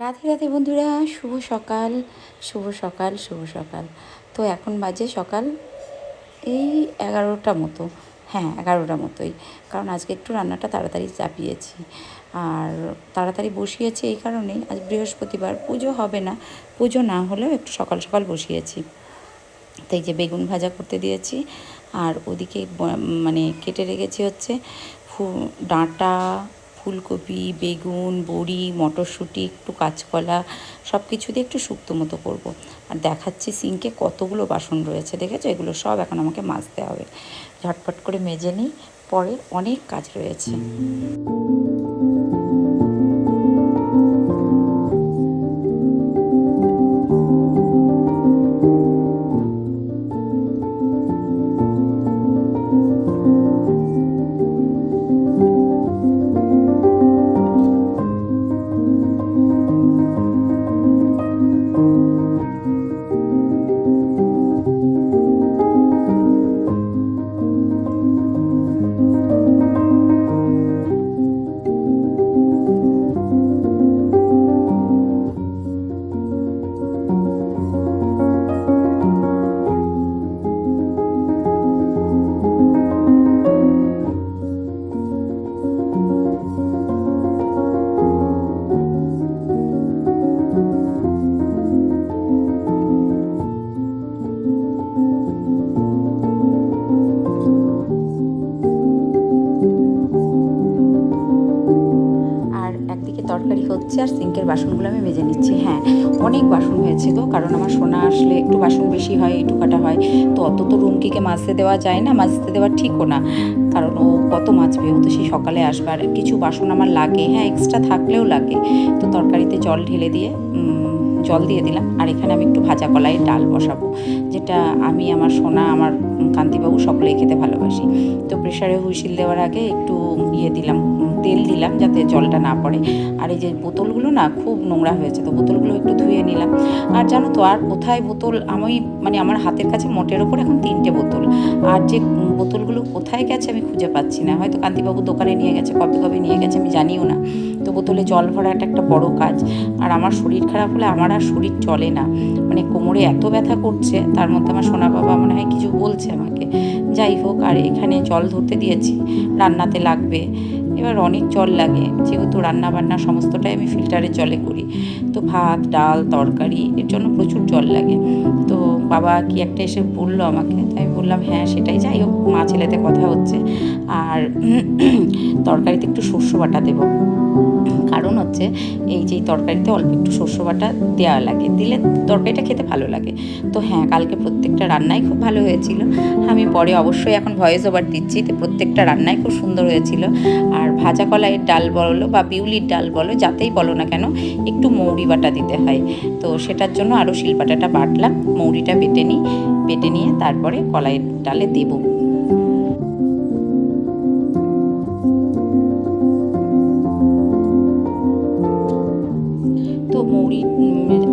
রাধে রাধে বন্ধুরা, শুভ সকাল শুভ সকাল শুভ সকাল। তো এখন বাজে সকাল এই 11টা মতো। হ্যাঁ, 11টা মতোই। কারণ আজকে একটু রান্নাটা তাড়াতাড়ি চাপিয়েছি। আর তাড়াতাড়ি বসিয়েছি এই কারণেই, আজ বৃহস্পতিবার, পুজো হবে না। পুজো না হলেও একটু সকাল সকাল বসিয়েছি। তো এই যে বেগুন ভাজা করতে দিয়েছি, আর ওদিকে মানে কেটে রেখেছি হচ্ছে ডাঁটা, ফুলকপি, বেগুন, বড়ি, মটরশুঁটি, একটু কাঁচকলা, সব কিছু দিয়ে একটু শুক্তো মতো করবো। আর দেখাচ্ছি সিঙ্কে কতগুলো বাসন রয়েছে, দেখেছো? এগুলো সব এখন আমাকে মাজতে হবে। ঝটপট করে মেজে নিই, পরে অনেক কাজ রয়েছে। আর একদিকে তরকারি হচ্ছে আর সিঙ্কের বাসনগুলো আমি মেজে নিচ্ছি। হ্যাঁ, অনেক বাসন হয়েছে গো, কারণ আমার সোনা আসলে একটু বাসন বেশি হয়, একটু কাটা হয়। তো অত তো রুমকিকে মাজতে দেওয়া যায় না, মাজতে দেওয়া ঠিকও না, কারণ ও কত মাজবে, ও তো সেই সকালে আসবে। আর কিছু বাসন আমার লাগে, হ্যাঁ, এক্সট্রা থাকলেও লাগে। তো তরকারিতে জল ঢেলে দিয়ে জল দিয়ে দিলাম। আর এখানে আমি একটু ভাজা কলাইয়ের ডাল বসাবো, যেটা আমি, আমার সোনা, আমার কান্তিবাবু সকলেই খেতে ভালোবাসি। তো প্রেশারে হুইসিল দেওয়ার আগে একটু দিলাম, তেল দিলাম যাতে জলটা না পড়ে। আর এই যে বোতলগুলো না খুব নোংরা হয়েছে, তো বোতলগুলো একটু ধুয়ে নিলাম। আর জানো তো, আর কোথায় বোতল, আমি মানে আমার হাতের কাছে মোটের ওপর এখন 3টে বোতল। আর যে বোতলগুলো কোথায় গেছে আমি খুঁজে পাচ্ছি না, হয়তো কান্তিবাবু দোকানে নিয়ে গেছে, কবে কবে নিয়ে গেছে আমি জানিও না। তো বোতলে জল ভরাটা একটা বড় কাজ। আর আমার শরীর খারাপ হলে আমার আর শরীর চলে না, মানে কোমরে এত ব্যথা করছে, তার মধ্যে আমার সোনা বাবা মনে হয় কিছু বলছে আমাকে। যাই হোক, আর এখানে জল ধরতে দিয়েছি, রান্নাতে লাগবে। এবার অনেক জল লাগে, যেহেতু রান্না বান্না সমস্তটাই আমি ফিল্টারের জলে করি। তো ভাত, ডাল, তরকারি, এর জন্য প্রচুর জল লাগে। তো বাবা কি একটা এসে বললো আমাকে, তাই আমি বললাম হ্যাঁ সেটাই। যাই হোক, মা ছেলেতে কথা হচ্ছে। আর তরকারিতে একটু শস্য বাটা দেবো, কারণ হচ্ছে এই যে তরকারিতে অল্প একটু শস্য বাটা দেওয়া লাগে, দিলে তরকারিটা খেতে ভালো লাগে। তো হ্যাঁ, কালকে প্রত্যেকটা রান্নাই খুব ভালো হয়েছিল। আমি পরে অবশ্যই এখন ভয়েস ওভার দিচ্ছি, তো প্রত্যেকটা রান্নাই খুব সুন্দর হয়েছিল। আর ভাজা কলাইয়ের ডাল বলো বা বিউলির ডাল বলো, যাতেই বলো না কেন, একটু মৌরি বাটা দিতে হয়। তো সেটার জন্য আরও শিলপাটাটা বাটলাম, মৌরিটা বেটে নিই, বেটে নিয়ে তারপরে কলাইয়ের ডালে দেবো। তো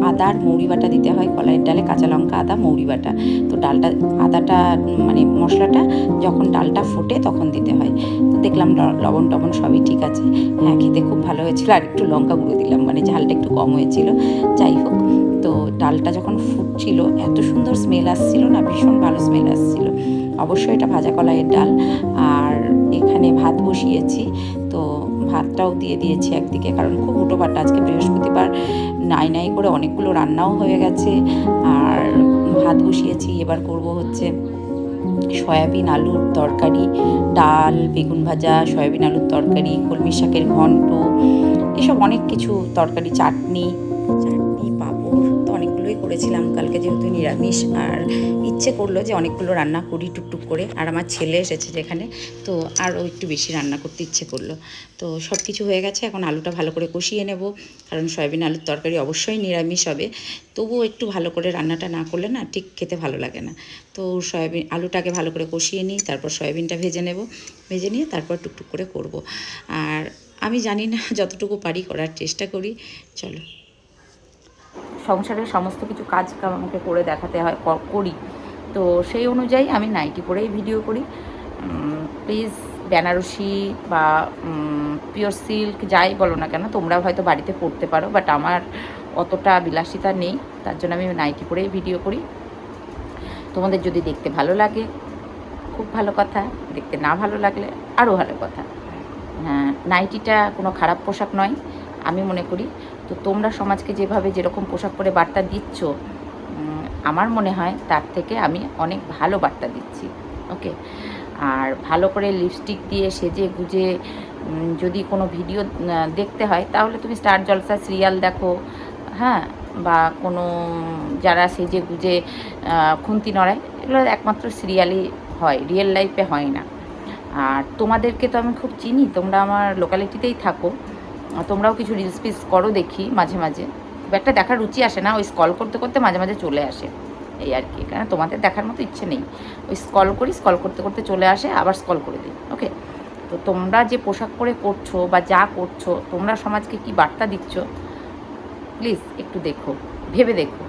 আদা আর মৌরি বাটা দিতে হয় কলাইয়ের ডালে, কাঁচা লঙ্কা, আদা, মৌরি বাটা। তো ডালটা, আদাটা মানে মশলাটা যখন ডালটা ফোটে তখন দিতে হয়। তো দেখলাম লবণ টবণ সবই ঠিক আছে। হ্যাঁ, খেতে খুব ভালো হয়েছিল। আর একটু লঙ্কা গুঁড়ো দিলাম, মানে ঝালটা একটু কম হয়েছিল। যাই হোক, তো ডালটা যখন ফুটছিল এত সুন্দর স্মেল আসছিল না, ভীষণ ভালো স্মেল আসছিল। অবশ্যই এটা ভাজা কলাইয়ের ডাল। আর এখানে ভাত বসিয়েছি, তো ভাতটাও দিয়ে দিয়েছি একদিকে, কারণ খুব হুটোপাটা, আজকে বৃহস্পতিবার, নাই নাই করে অনেকগুলো রান্নাও হয়ে গেছে। আর ভাত বসিয়েছি, এবার করব হচ্ছে সয়াবিন আলুর তরকারি, ডাল, বেগুন ভাজা, সয়াবিন আলুর তরকারি, কলমি শাকের ঘন্ট, এসব অনেক কিছু তরকারি, চাটনি, পাঁপড়, তো অনেকগুলোই করেছিলাম কালকে, যেহেতু নিরামিষ। আর ইচ্ছে করলো যে অনেকগুলো রান্না করি টুকটুক করে। আর আমার ছেলে এসেছে যেখানে, তো আরও একটু বেশি রান্না করতে ইচ্ছে করলো। তো সব কিছু হয়ে গেছে, এখন আলুটা ভালো করে কষিয়ে নেব, কারণ সয়াবিন আলুর তরকারি অবশ্যই নিরামিষ হবে। তবুও একটু ভালো করে রান্নাটা না করলে না ঠিক খেতে ভালো লাগে না। তো আলুটাকে ভালো করে কষিয়ে নিই, তারপর সয়াবিনটা ভেজে নেব, ভেজে নিয়ে তারপর টুকটুক করে করব। আর আমি জানি না, যতটুকু পারি করার চেষ্টা করি। চলো, সংসারের সমস্ত কিছু কাজ আমাকে করে দেখাতে হয়, করি। তো সেই অনুযায়ী আমি নাইটি পরেই ভিডিও করি। প্লিজ বেনারসি বা পিওর সিল্ক যাই বলো না কেন, তোমরা হয়তো বাড়িতে পরতে পারো, বাট আমার অতটা বিলাসিতা নেই, তার জন্য আমি নাইটি পরেই ভিডিও করি। তোমাদের যদি দেখতে ভালো লাগে খুব ভালো কথা, দেখতে না ভালো লাগলে আরও ভালো কথা। হ্যাঁ, নাইটিটা কোনো খারাপ পোশাক নয় আমি মনে করি। তো তোমরা সমাজকে যেভাবে যেরকম পোশাক পরে বার্তা দিচ্ছ, আমার মনে হয় তার থেকে আমি অনেক ভালো বার্তা দিচ্ছি। ওকে, আর ভালো করে লিপস্টিক দিয়ে সেজে গুজে যদি কোনো ভিডিও দেখতে হয় তাহলে তুমি স্টার জলসা সিরিয়াল দেখো, হ্যাঁ, বা কোনো যারা সেজে গুজে খুন্তি নড়ায়, এগুলো একমাত্র সিরিয়ালই হয়, রিয়েল লাইফে হয় না। আর তোমাদেরকে তো আমি খুব চিনি, তোমরা আমার লোকালিটিতেই থাকো, তোমরাও কিছু রিলস পিস করো দেখি মাঝে মাঝে, খুব একটা দেখার রুচি আসে না, ওই স্ক্রল করতে করতে মাঝে মাঝে চলে আসে, এই আর কি। কারণ তোমাদের দেখার মতো ইচ্ছে নেই, ওই স্ক্রল করি, স্ক্রল করতে করতে চলে আসে, আবার স্ক্রল করে দিই। ওকে, তো তোমরা যে পোশাক পরে করছো বা যা করছো, তোমরা সমাজকে কি বার্তা দিচ্ছ প্লিজ একটু দেখো, ভেবে দেখো।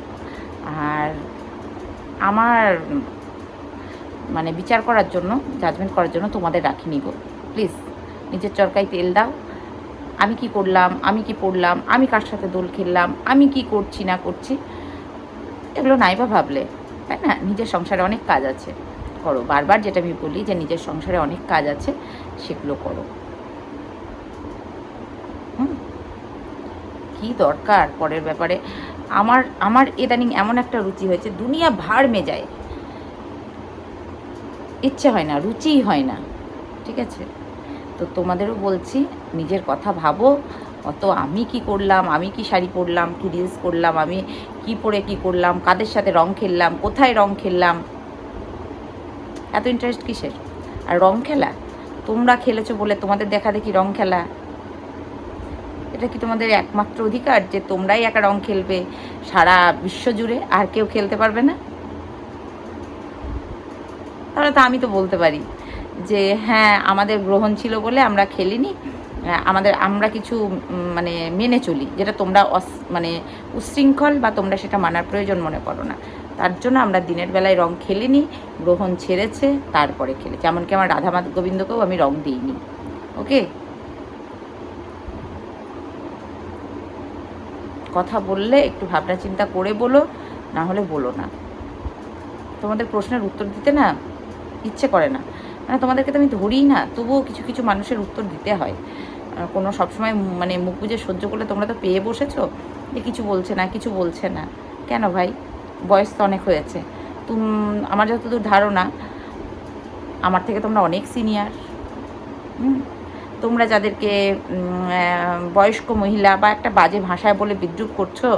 আর আমার মানে বিচার করার জন্য, জাজমেন্ট করার জন্য তোমাদের রাখিনি গো, প্লিজ নিজের চরকায় তেল দাও। আমি কি করলাম, আমি কি পড়লাম, আমি কার সাথে দোল খেললাম, আমি কি করছি না করছি, এগুলো নাই বা ভাবলে, তাই না? নিজের সংসারে অনেক কাজ আছে, করো। বারবার যেটা আমি বলি যে নিজের সংসারে অনেক কাজ আছে, সেগুলো করো। কি দরকার পরের ব্যাপারে? আমার আমার ইদানিং এমন একটা রুচি হয়েছে, দুনিয়া ভাড় মে যায়, ইচ্ছে হয় না, রুচিই হয় না, ঠিক আছে? তো তোমাদেরও বলছি নিজের কথা ভাবো। অত আমি কি করলাম, আমি কি শাড়ি পরলাম, কি রিলস করলাম, আমি কি পরে কি করলাম, কাদের সাথে রং খেললাম, কোথায় রং খেললাম, এত ইন্টারেস্ট কিসের? আর রং খেলা তোমরা খেলেছো বলে তোমাদের দেখা দেখি রং খেলা, এটা কি তোমাদের একমাত্র অধিকার যে তোমরাই একা রং খেলবে সারা বিশ্ব জুড়ে, আর কেউ খেলতে পারবে না? তাহলে তো আমি তো বলতে পারি যে হ্যাঁ, আমাদের গ্রহণ ছিল বলে আমরা খেলিনি, আমরা কিছু মানে মেনে চলি, যেটা তোমরা মানে উচ্ছৃঙ্খল বা তোমরা সেটা মানার প্রয়োজন মনে করো না, তার জন্য আমরা দিনের বেলায় রং খেলিনি, গ্রহণ ছেড়েছে তারপরে খেলেছি। এমনকি আমার রাধা গোবিন্দকেও আমি রং দিইনি। ওকে, কথা বললে একটু ভাবনা চিন্তা করে বলো, না হলে বলো না। তোমাদের প্রশ্নের উত্তর দিতে না ইচ্ছে করে না, মানে তোমাদেরকে তো আমি ধরিই না, তবুও কিছু কিছু মানুষের উত্তর দিতে হয়। কোনো সবসময় মানে মুখ বুঝে সহ্য করলে তোমরা তো পেয়ে বসেছো যে কিছু বলছে না, কিছু বলছে না। কেন ভাই? বয়স তো অনেক হয়েছে। আমার যতদূর ধারণা, আমার থেকে তোমরা অনেক সিনিয়র। তোমরা যাদেরকে বয়স্ক মহিলা বা একটা বাজে ভাষায় বলে বিদ্রুপ করছো,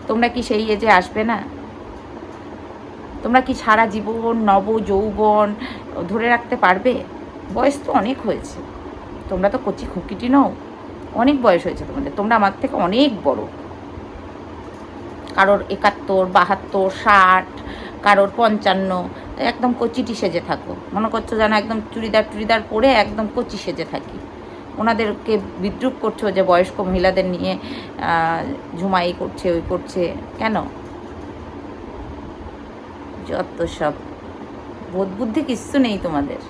তোমরা কি সেই এজে আসবে না? তোমরা কি সারা জীবন নব যৌবন ধরে রাখতে পারবে? বয়স তো অনেক হয়েছে, তোমরা তো কচি খুকিটি নও, অনেক বয়স হয়েছে তোমাদের, তোমরা আমার থেকে অনেক বড়। কারোর 71, 72, 60, কারোর 55, একদম কচিটি সেজে থাকো, মনে করছো যেন একদম চুড়িদার পরে একদম কচি সেজে থাকি। ওনাদেরকে বিদ্রুপ করছো যে বয়স্ক মহিলাদের নিয়ে ঝুমাই করছে, ওই করছে, কেন? যত সব বোধ বুদ্ধি কিচ্ছু নেই তোমাদের।